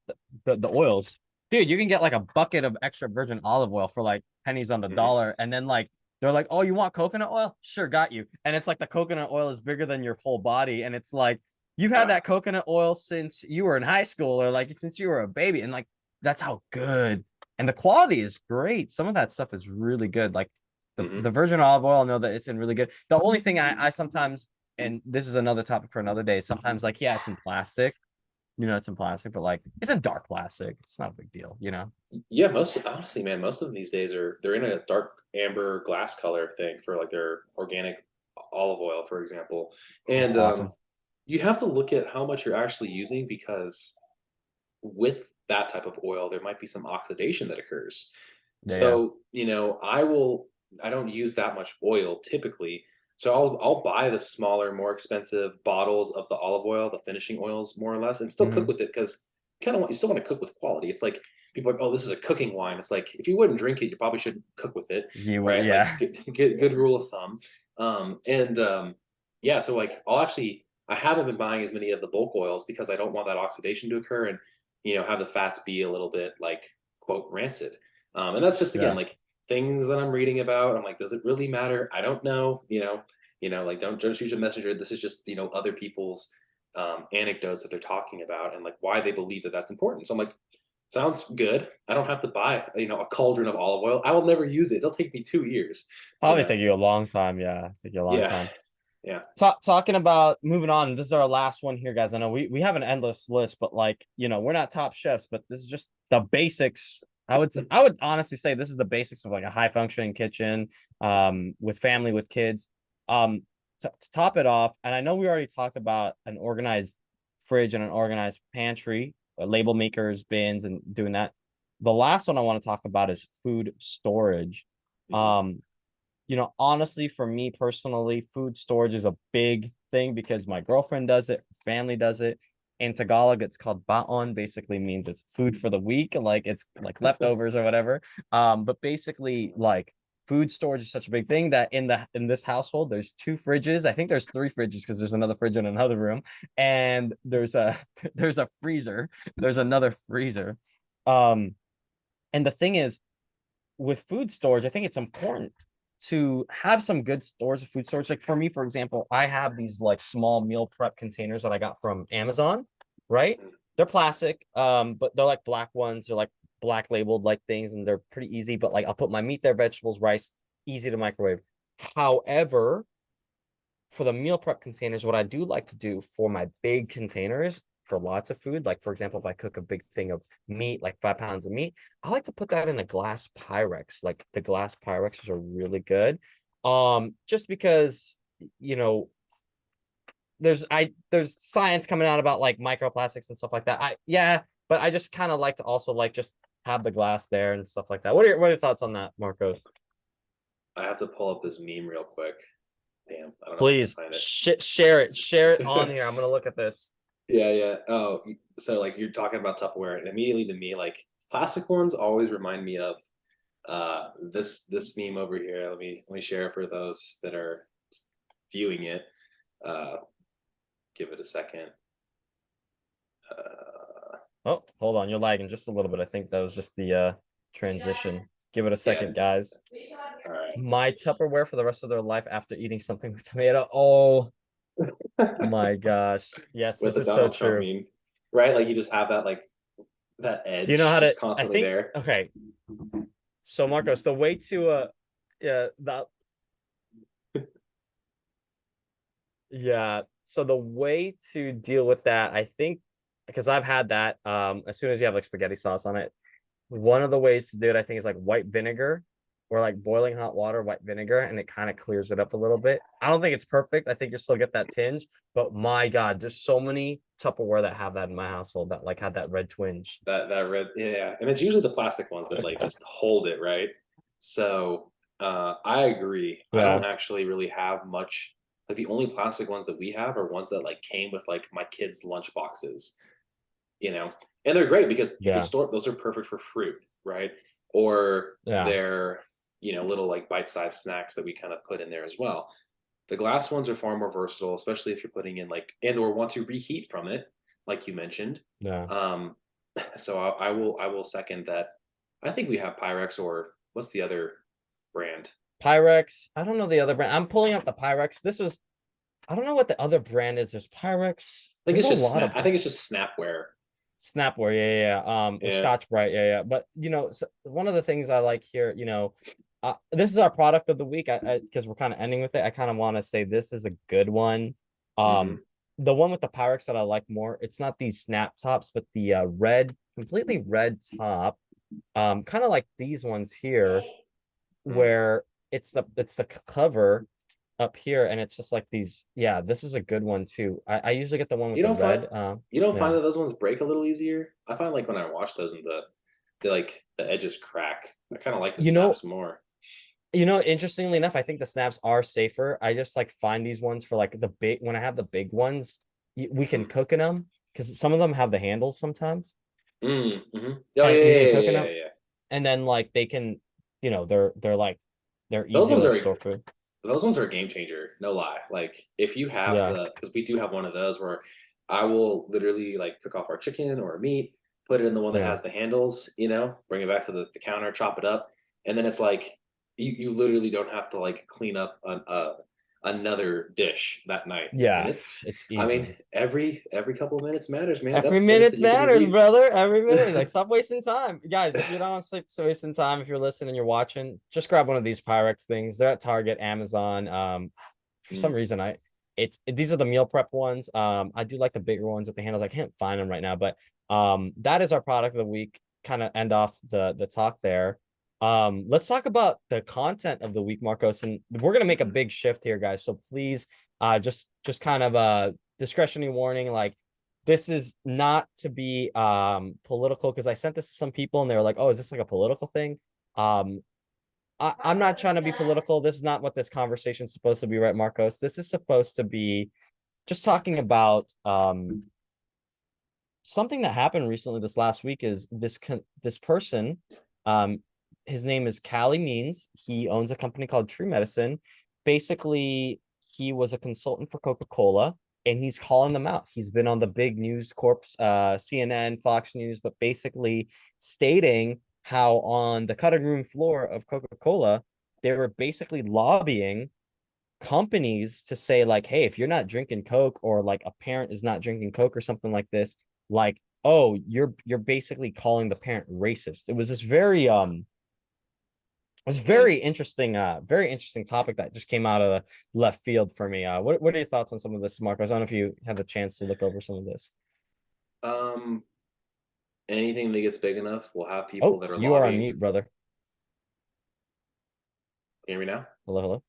the oils, dude. You can get like a bucket of extra virgin olive oil for like pennies on the Mhm. dollar, and then like they're like, oh, you want coconut oil? Sure, got you. And it's like the coconut oil is bigger than your whole body, and it's like you've had Ah, that coconut oil since you were in high school or like since you were a baby, and like that's how good and the quality is great. Some of that stuff is really good. Like the mhm. virgin olive oil, I know that it's in really good. The only thing I sometimes, and this is another topic for another day, sometimes like, yeah, it's in plastic, it's in plastic, but like it's in dark plastic. It's not a big deal, you know? Yeah, most honestly, man, most of them these days they're in a dark amber glass color thing for like their organic olive oil, for example. That's And awesome. you have to look at how much you're actually using because with that type of oil, there might be some oxidation that occurs. Yeah, yeah. So, I don't use that much oil typically. So I'll buy the smaller, more expensive bottles of the olive oil, the finishing oils more or less, and still cook Mm-hmm. with it because you still want to cook with quality. It's like people are like, oh, this is a cooking wine. It's like if you wouldn't drink it, you probably shouldn't cook with it, You would, right? Like yeah. good rule of thumb. Yeah, so like I haven't been buying as many of the bulk oils because I don't want that oxidation to occur and have the fats be a little bit like quote rancid. And that's just again Yeah. like things that I'm reading about. I'm like, does it really matter? I don't know. Like don't just use a messenger. This is just other people's anecdotes that they're talking about and like why they believe that that's important. So I'm like, sounds good. I don't have to buy a cauldron of olive oil. I will never use it. It'll take me 2 years. You Probably know. take you a long time. Yeah. Take you a long Yeah. time. Yeah. Talking about moving on. This is our last one here, guys. I know we have an endless list, but like, we're not top chefs, but this is just the basics. I would honestly say this is the basics of like a high functioning kitchen, with family, with kids. To top it off, and I know we already talked about an organized fridge and an organized pantry, label makers, bins, and doing that. The last one I want to talk about is food storage. Mhm. Um, honestly, for me personally, food storage is a big thing because my girlfriend does it, family does it. In Tagalog, it's called baon, basically means it's food for the week, like it's like leftovers or whatever. But basically, like food storage is such a big thing that in this household, there's two fridges. I think there's three fridges because there's another fridge in another room, and there's a there's a freezer. There's another freezer. Um, and the thing is, with food storage, I think it's important to have some good stores of food storage. Like for me, for example, I have these like small meal prep containers that I got from Amazon, right? They're plastic, but they're like black ones. They're like black labeled like things, and they're pretty easy. But like I'll put my meat there, vegetables, rice, easy to microwave. However, for the meal prep containers, what I do like to do for my big containers for lots of food, like for example, if I cook a big thing of meat, like 5 pounds of meat, I like to put that in a glass Pyrex. Like the glass Pyrexes are really good. Just because, you know, there's science coming out about like microplastics and stuff like that. But I just kind of like to also like just have the glass there and stuff like that. What are your thoughts on that, Marcos? I have to pull up this meme real quick. Damn, I don't know if I can Please find share it on it. here. I'm gonna look at this. Yeah, yeah. Oh, so like you're talking about Tupperware, and immediately to me, like plastic ones always remind me of this meme over here. Let me share for those that are viewing it. Uh, give it a second. Uh, Oh, hold on, you're lagging just a little bit. I think that was just the transition. Give it a yeah. second, guys. All right. My Tupperware for the rest of their life after eating something with tomato. Oh my gosh. Yes, With this the is so Donald Trump true. meme, right? Like you just have that Do you know edge how to just I constantly think there. okay. So Marcos, the way to yeah, so the way to deal with that, I think because I've had that, as soon as you have like spaghetti sauce on it, one of the ways to do it, I think, is like white vinegar or like boiling hot water, white vinegar, and it kind of clears it up a little bit. I don't think it's perfect. I think you still get that tinge, but my God, there's so many Tupperware that have that in my household that like had that red twinge. That red, yeah, and it's usually the plastic ones that like just hold it, right? So I agree. I Yeah, don't actually really have much. Like the only plastic ones that we have are ones that like came with like my kids' lunch boxes, you know, and they're great because you can yeah, store. Those are perfect for fruit, right? Or yeah. they're little like bite-sized snacks that we kind of put in there as well. The glass ones are far more versatile, especially if you're putting in like and or want to reheat from it, like you mentioned. Yeah. Um, so I will second that. I think we have Pyrex or what's the other brand? Pyrex. I don't know the other brand. I'm pulling up the Pyrex. This was, I don't know what the other brand is. There's Pyrex. I think There's it's a just lot of snap. I think it's just Snapware. Snapware. Yeah. Or Yeah. Scotch Brite. Yeah. But so one of the things I like here, this is our product of the week. Because we're kind of ending with it. I kind of want to say this is a good one. Hmm. Um, the one with the Pyrex that I like more. It's not these snap tops, but the red, completely red top. Kind of like these ones here Mm. where it's the cover up here and it's just like these. Yeah, this is a good one too. I usually get the one with You the don't find red. you don't find Yeah. that those ones break a little easier? I find like when I wash those and the like the edges crack. I kind of like the you know snaps more. Interestingly enough, I think the snaps are safer. I just like find these ones for like the big, when I have the big ones, we can Hmm. cook in them because some of them have the handles sometimes, Mm-hmm. Oh yeah, and we yeah, can yeah, cook in yeah, them, yeah, yeah. and then like they can, they're Those easy ones to are store food. those ones are a game changer. No lie. Like if you have Yeah. the because we do have one of those where I will literally like cook off our chicken or meat, put it in the one that Yeah. has the handles, bring it back to the counter, chop it up, and then it's like you literally don't have to like clean up another dish that night. And Yeah. it's It's I mean, easy. every couple of minutes matters, man. Every That's minutes that minute you can matters, be. brother. Every minute. Like, stop wasting time. Guys, if you don't sleep, so wasting time, if you're listening, you're watching, just grab one of these Pyrex things. They're at Target, Amazon. For some Mm. reason, these are the meal prep ones. I do like the bigger ones with the handles. I can't find them right now, but that is our product of the week. Kind of end off the talk there. Let's talk about the content of the week, Marcos. And we're gonna make a Mhm. big shift here, guys. So please, just kind of discretionary warning, like this is not to be political because I sent this to some people and they were like, "Oh, is this like a political thing?" Um, I'm not trying to be political. This is not what this conversation is supposed to be, right, Marcos? This is supposed to be just talking about something that happened recently this last week. Is this person, um, his name is Callie Means. He owns a company called True Medicine. Basically, he was a consultant for Coca-Cola and he's calling them out. He's been on the big news corps, CNN, Fox News, but basically stating how on the cutting room floor of Coca-Cola, they were basically lobbying companies to say like, hey, if you're not drinking Coke or like a parent is not drinking Coke or something like this, like, oh, you're basically calling the parent racist. It was this And very interesting topic that just came out of the left field for me. What are your thoughts on some of this, Marcos? I don't know if you had the chance to look over some of this. um, anything that gets big enough will have people Oh, that are you are on lobbying. mute, brother. Hear me now? Hello, hello.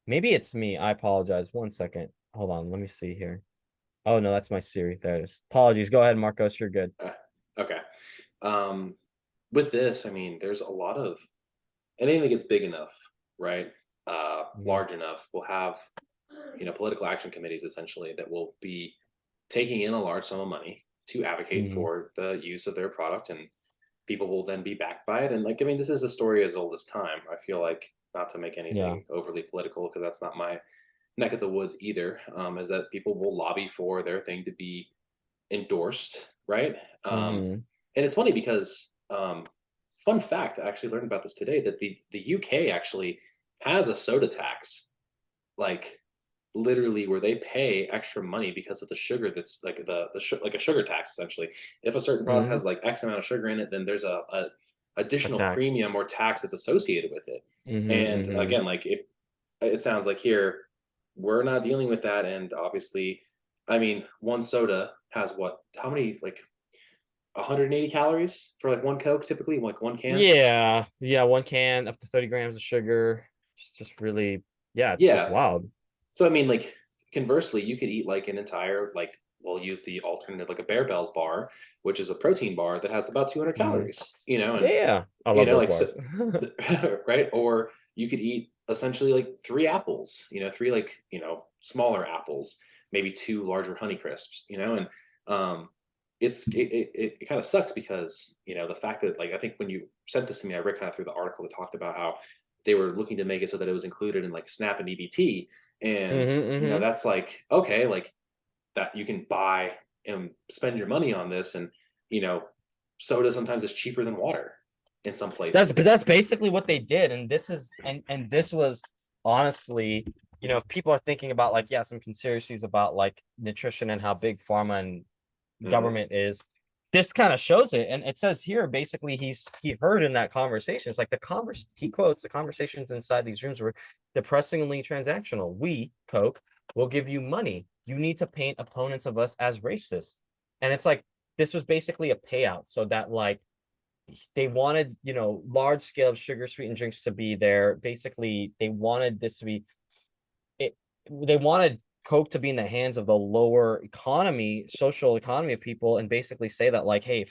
Maybe it's me. I apologize. One second. Hold on. Let me see here. Oh no, that's my Siri. There it is. Apologies. Go ahead, Marcos. You're good. Okay. Um, with this, I mean, there's a lot of anything that gets big enough, right? Mhm. Large enough will have, political action committees essentially that will be taking in a large sum of money to advocate Mhm. for the use of their product, and people will then be backed by it. And like, I mean, this is a story as old as time. I feel like not to make Yeah. anything overly political because that's not my neck of the woods either. Is that people will lobby for their thing to be endorsed, right? Mhm. And it's funny because fun fact, I actually learned about this today that the UK actually has a soda tax, like literally where they pay extra money because of the sugar that's like like a sugar tax essentially. If a certain product Mhm. has like X amount of sugar in it, then there's a additional Attacks. premium or tax that's associated with it. Mhm. And Mhm. again, like if it sounds like here we're not dealing with that, and obviously, I mean, one soda has what? How many like 180 calories for like one Coke typically, like one can? Yeah. Yeah. One can up to 30 grams of sugar. It's just really, yeah. It's Yeah. wild. So I mean, like conversely, you could eat like an entire like we'll use the alternative like a Bear Bells bar, which is a protein bar that has about 200 Mhm. calories, Yeah. Yeah. I and love those like so, bars. right? Or you could eat essentially like three apples, three like, smaller apples, maybe two larger Honey Crisps, and it kind of sucks because, the fact that like, I think when you sent this to me, I read kind of through the article that talked about how they were looking to make it so that it was included in like SNAP and EBT. And, Mm-hmm. that's like, okay, like that you can buy and spend your money on this. And, you know, soda sometimes is cheaper than water in some But places. that's basically what they did, and this is and this was honestly, if people are thinking about like, yeah, some conspiracies about like nutrition and how big pharma and Hmm. government is, this kind of shows it. And it says here basically he heard in that conversation, it's like he quotes, the conversations inside these rooms were depressingly transactional. We, Coke, will give you money. You need to paint opponents of us as racist. And it's like this was basically a payout so that like they wanted, large scale sugar sweetened drinks to be there. Basically, they wanted this to be it. They wanted Coke to be in the hands of the lower economy, social economy of people, and basically say that like, hey,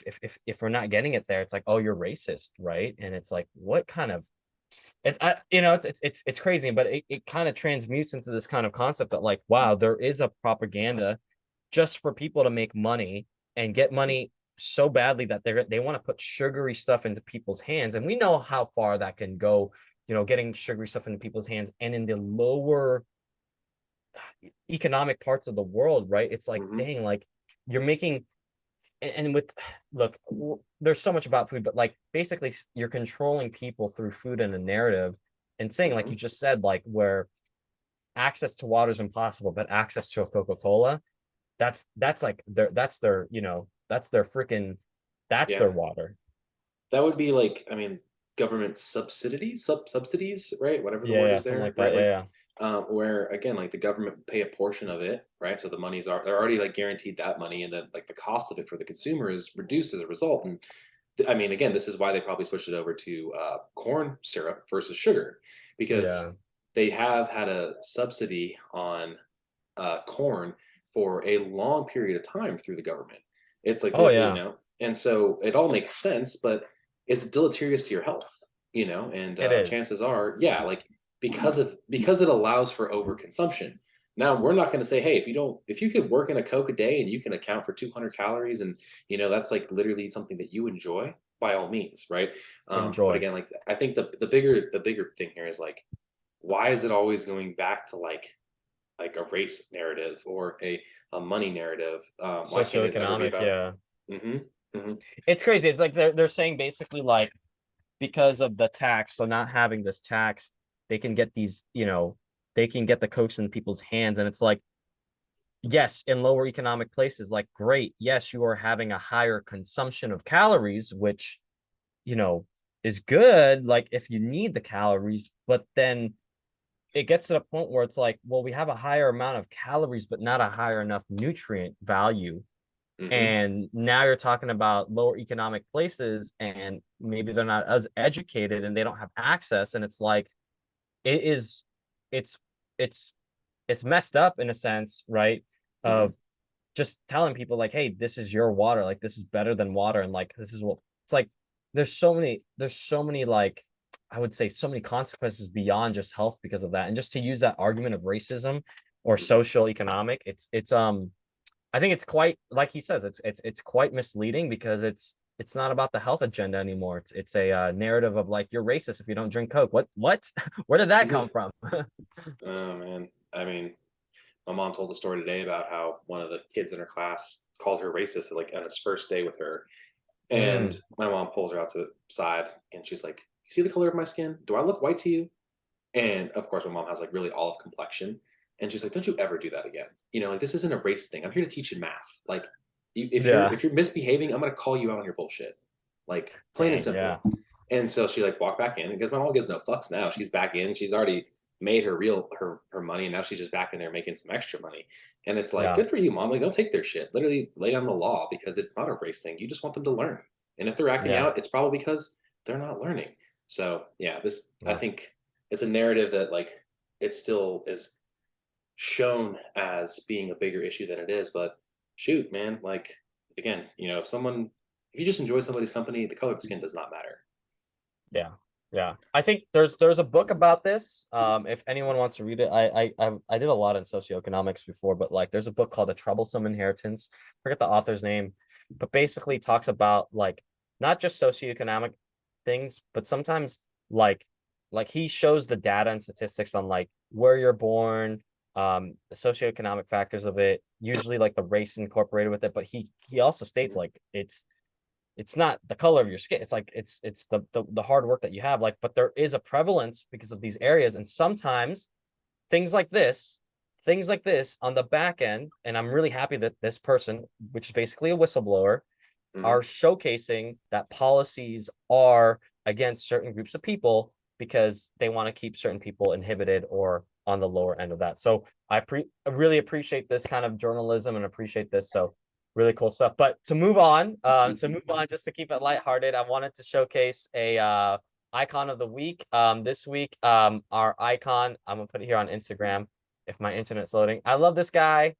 if we're not getting it there, it's like, oh, you're racist, right? And it's like, what kind of it's crazy, but it kind of transmutes into this kind of concept that like, wow, there is a propaganda just for people to make money and get money so badly that they want to put sugary stuff into people's hands. And we know how far that can go, getting sugary stuff into people's hands and in the lower economic parts of the world, right? It's like, Hmm. dang, like you're making and with look, there's so much about food, but like basically you're controlling people through food and a narrative and saying, like Hmm. you just said, like where access to water is impossible, but access to a Coca-Cola, that's like their that's their freaking that's Yeah. their water. That would be like, I mean, government subsidies, right? Whatever the word Yeah, is something there, like right? that. Like, Yeah, where again, like the government would pay a portion of it, right? So the monies they're already like guaranteed that money, and then like the cost of it for the consumer is reduced as a result. And I mean, again, this is why they probably switched it over to corn syrup versus sugar, yeah. because they have had a subsidy on corn for a long period of time through the government. It's like, Oh yeah, and so it all makes sense, but it's deleterious to your health, and it is. chances are, yeah, like because it allows for overconsumption. Now we're not going to say, hey, if you could work in a Coke a day and you can account for 200 calories, and that's like literally something that you enjoy, by all means, right? But Enjoy. again, like I think the bigger thing here is like, why is it always going back to like a race narrative or a money narrative? Why can't it ever be Socioeconomic, about? yeah. Hmm. Hmm. It's crazy. It's like they're saying basically like because of the tax, so not having this tax, they can get these, they can get the Cokes in people's hands. And it's like, yes, in lower economic places, like great, yes, you are having a higher consumption of calories, which, you know, is good, like if you need the calories, but then it gets to the point where it's like, well, we have a higher amount of calories, but not a higher enough nutrient value. Hmm. And now you're talking about lower economic places and maybe they're not as educated and they don't have access. And it's like, it is, it's, it's, it's messed up in a sense, right? Hmm. Of just telling people like, hey, this is your water, like this is better than water, and like this is what it's like. There's so many like I would say so many consequences beyond just health because of that. And just to use that argument of racism or Hmm. social economic, it's I think it's quite like he says, it's quite misleading because it's not about the health agenda anymore. It's a narrative of like you're racist if you don't drink Coke. What? Where did that come from? Oh man, I mean, my mom told a story today about how one of the kids in her class called her racist like on his first day with her. And Mm, my mom pulls her out to the side and she's like, "You see the color of my skin? Do I look white to you?" And of course, my mom has like really olive complexion. And she's like, "Don't you ever do that again. Like this isn't a race thing. I'm here to teach you math. Like, if you're yeah. if you're misbehaving, I'm gonna call you out on your bullshit. Like, plain and Dang. Yeah. simple." And so she like walked back in because my mom gives no fucks now. She's back in. She's already made her money, and now she's just back in there making some extra money. And it's like, Yeah. good for you, mom. Like, don't take their shit. Literally lay down the law because it's not a race thing. You just want them to learn. And if they're acting Yeah. out, it's probably because they're not learning. So yeah, this I Yeah. think it's a narrative that like it still is shown as being a bigger issue than it is. But shoot, man, like again, if you just enjoy somebody's company, the color of the skin does not matter. Yeah. Yeah, I think there's a book about this. If anyone wants to read it, I did a lot in socioeconomics before, but like there's a book called The Troublesome Inheritance. Forget the author's name, but basically talks about like not just socioeconomic things, but sometimes like he shows the data and statistics on like where you're born, the socioeconomic factors of it, usually like the race incorporated with it. But he also states like it's not the color of your skin. It's like it's the hard work that you have. Like, but there is a prevalence because of these areas, and sometimes things like this, things like this on the back end. And I'm really happy that this person, which is basically a whistleblower, are Mhm. showcasing that policies are against certain groups of people because they want to keep certain people inhibited or on the lower end of that. So I really appreciate this kind of journalism and appreciate this. So really cool stuff. But to move on, just to keep it lighthearted, I wanted to showcase a icon of the week. This week, our icon, I'm gonna put it here on Instagram if my internet's loading. I love this guy.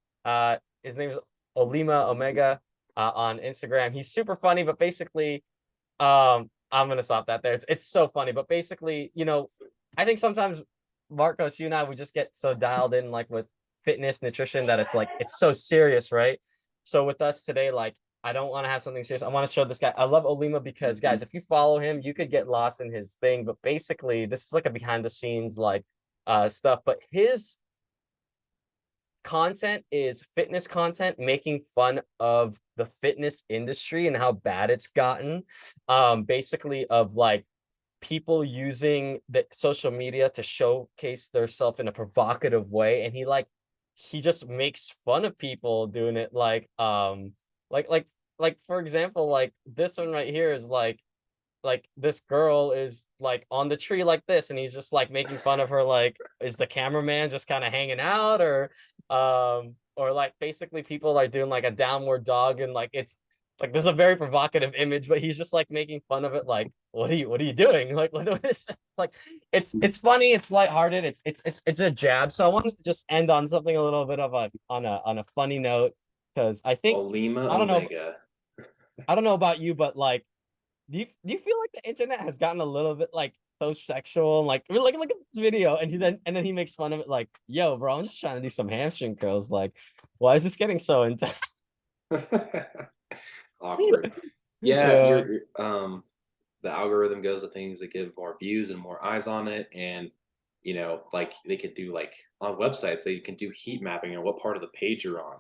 His name is Olima Omega on Instagram. He's super funny, but basically, I'm gonna stop that there. It's so funny, but basically, I think sometimes Marcos, you and I, we just get so dialed in like with fitness, nutrition that it's like it's so serious, right? So with us today, like I don't want to have something serious. I want to show this guy. I love Olima because guys, if you follow him, you could get lost in his thing. But basically, this is like a behind the scenes like stuff. But his content is fitness content making fun of the fitness industry and how bad it's gotten, basically of like people using the social media to showcase themselves in a provocative way, and he just makes fun of people doing it like for example, like this one right here is like this girl is like on the tree like this, and he's just like making fun of her, like is the cameraman just kind of hanging out, or like basically people are doing like a downward dog, and like it's like this is a very provocative image, but he's just like making fun of it, like what are you doing, like what is like it's funny, it's lighthearted, it's a jab. So I wanted to just end on something a little bit of a on a funny note, because I think Olima I don't know Omega. I don't know about you, but like do you feel like the internet has gotten a little bit like so sexual? Like look at this video, and then he makes fun of it, like, yo, bro, I'm just trying to do some hamstring curls. Like, why is this getting so intense? Awkward. Yeah, Yeah, the algorithm goes to things that give more views and more eyes on it. And, like they could do like on websites, they can do heat mapping or what part of the page you're on,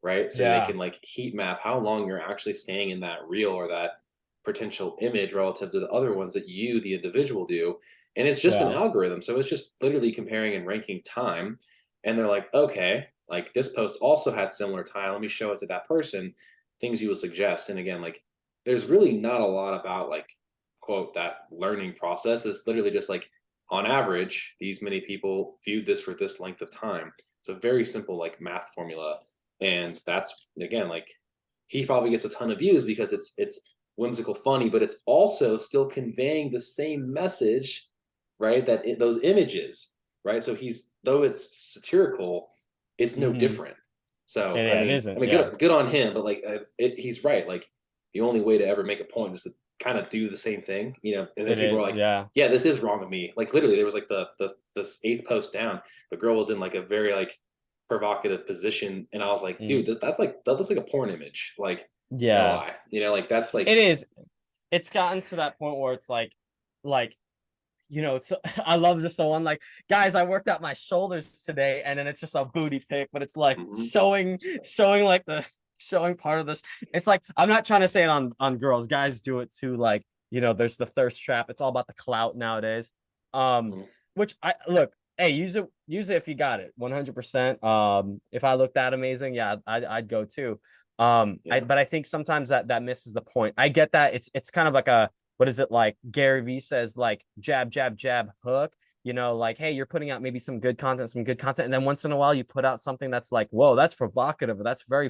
right? So they yeah, can like heat map how long you're actually staying in that reel or that potential image relative to the other ones that you, the individual, do. And it's just an yeah. algorithm. So it's just literally comparing and ranking time. And they're like, okay, like this post also had similar time. Let me show it to that person, things you would suggest. And again, like there's really not a lot about like quote that learning process. It's literally just like on average these many people viewed this for this length of time. It's a very simple like math formula. And that's again like he probably gets a ton of views because it's whimsical funny, but it's also still conveying the same message, right, those images, right? So he's, though it's satirical, it's no Hmm. different. So Yeah, i it mean i isn't. mean Yeah, good on him, but like he's right. Like the only way to ever make a point is to kind of do the same thing, and then it people are is. like, Yeah. yeah, this is wrong of me. Like literally there was like the this eighth post down, the girl was in like a very like provocative position, and I was like, Mm. dude, that's like that looks like a porn image, like no Yeah, lie, like that's it like is. It's gotten to that point where it's like it's I love just the one like, guys, I worked out my shoulders today, and then it's just a booty pic, but it's like mhm. showing like the showing part of this. It's like, I'm not trying to say it on girls, guys do it too, like, there's the thirst trap. It's all about the clout nowadays. um Mhm. which I look, hey, use it if you got it, 100%. If I looked that amazing, yeah, I'd go too. Yeah. But I think sometimes that misses the point. I get that it's kind of like a, what is it, like Gary Vee says, like jab, jab, jab, hook. Like, hey, you're putting out maybe some good content, and then once in a while you put out something that's like, whoa, that's provocative, or that's very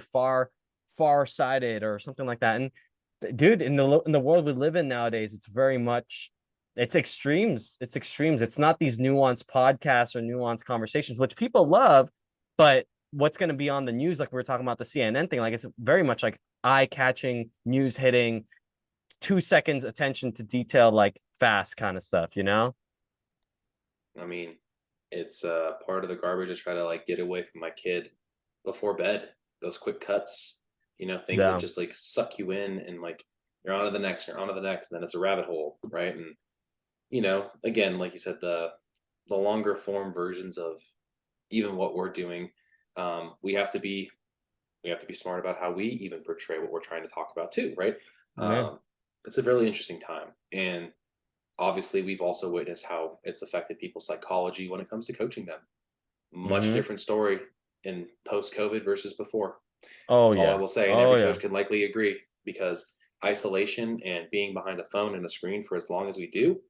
far-sighted, or something like that. And dude, in the world we live in nowadays, it's very much it's extremes. It's extremes. It's not these nuanced podcasts or nuanced conversations, which people love, but what's going to be on the news, like we were talking about the CNN thing, like it's very much like eye-catching, news hitting, 2 seconds attention to detail, like fast kind of stuff, you know? I mean, it's part of the garbage to try to like get away from my kid before bed. Those quick cuts, things that Yeah. just like suck you in and like you're on to the next, you're on to the next, and then it's a rabbit hole, right? And again, like you said, the longer form versions of even what we're doing, we have to be smart about how we even portray what we're trying to talk about too, right? Yeah. It's a really interesting time, and obviously we've also witnessed how it's affected people's psychology when it comes to coaching them. Much Mm-hmm. different story in post COVID versus before. Oh That's all I yeah. will say, and Oh every yeah. coach can likely agree, because isolation and being behind a phone and a screen for as long as we do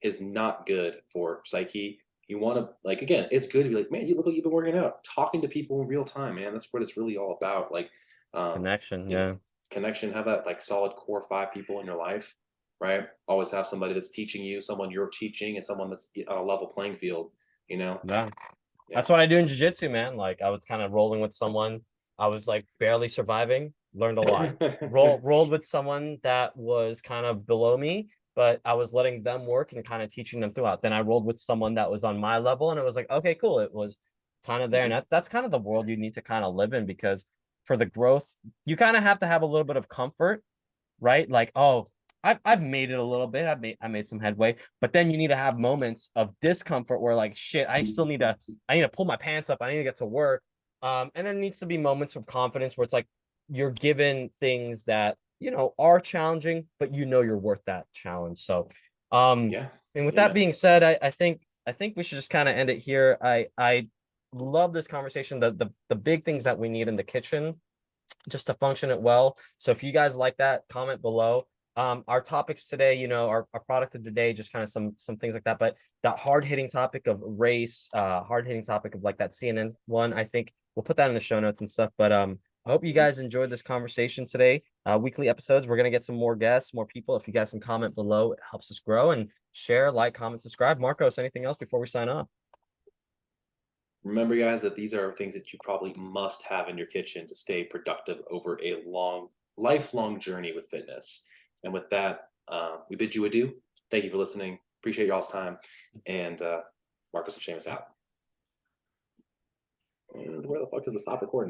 is not good for psyche. You want to, like, again, it's good to be like, man, you look like you've been working out, talking to people in real time, man. That's what it's really all about. Like, um, Connection. you know, Yeah. connection, have that like solid core 5 people in your life, right? Always have somebody that's teaching you, someone you're teaching, and someone that's on a level playing field, you know? Yeah. Yeah. That's what I do in jiu-jitsu, man. Like I was kind of rolling with someone. I was like barely surviving, learned a lot. Rolled with someone that was kind of below me, but I was letting them work and kind of teaching them throughout. Then I rolled with someone that was on my level, and it was like, okay, cool. It was kind of there. And Mhm. that's kind of the world you need to kind of live in, because for the growth, you kind of have to have a little bit of comfort, right? Like, oh, I've made it a little bit. I made some headway, but then you need to have moments of discomfort where like shit, I need to pull my pants up. I need to get to work. And there needs to be moments of confidence where it's like you're given things that are challenging, but you're worth that challenge. So Yeah. and with Yeah, that man. being said, I think we should just kind of end it here. I love this conversation. The big things that we need in the kitchen just to function it well. So if you guys like that, comment below. Our topics today, our product of the day, just kind of some things like that. But that hard hitting topic of race, hard hitting topic of like that CNN one, I think we'll put that in the show notes and stuff. But I hope you Mhm. guys enjoyed this conversation today. Weekly episodes, we're gonna get some more guests, more people. If you guys can comment below, it helps us grow, and share, like, comment, subscribe. Marcos, anything else before we sign off? Remember, guys, that these are things that you probably must have in your kitchen to stay productive over a lifelong journey with fitness. And with that, we bid you adieu. Thank you for listening. Appreciate y'all's time. And Marcus and Seamus out. And where the fuck is the stop recording?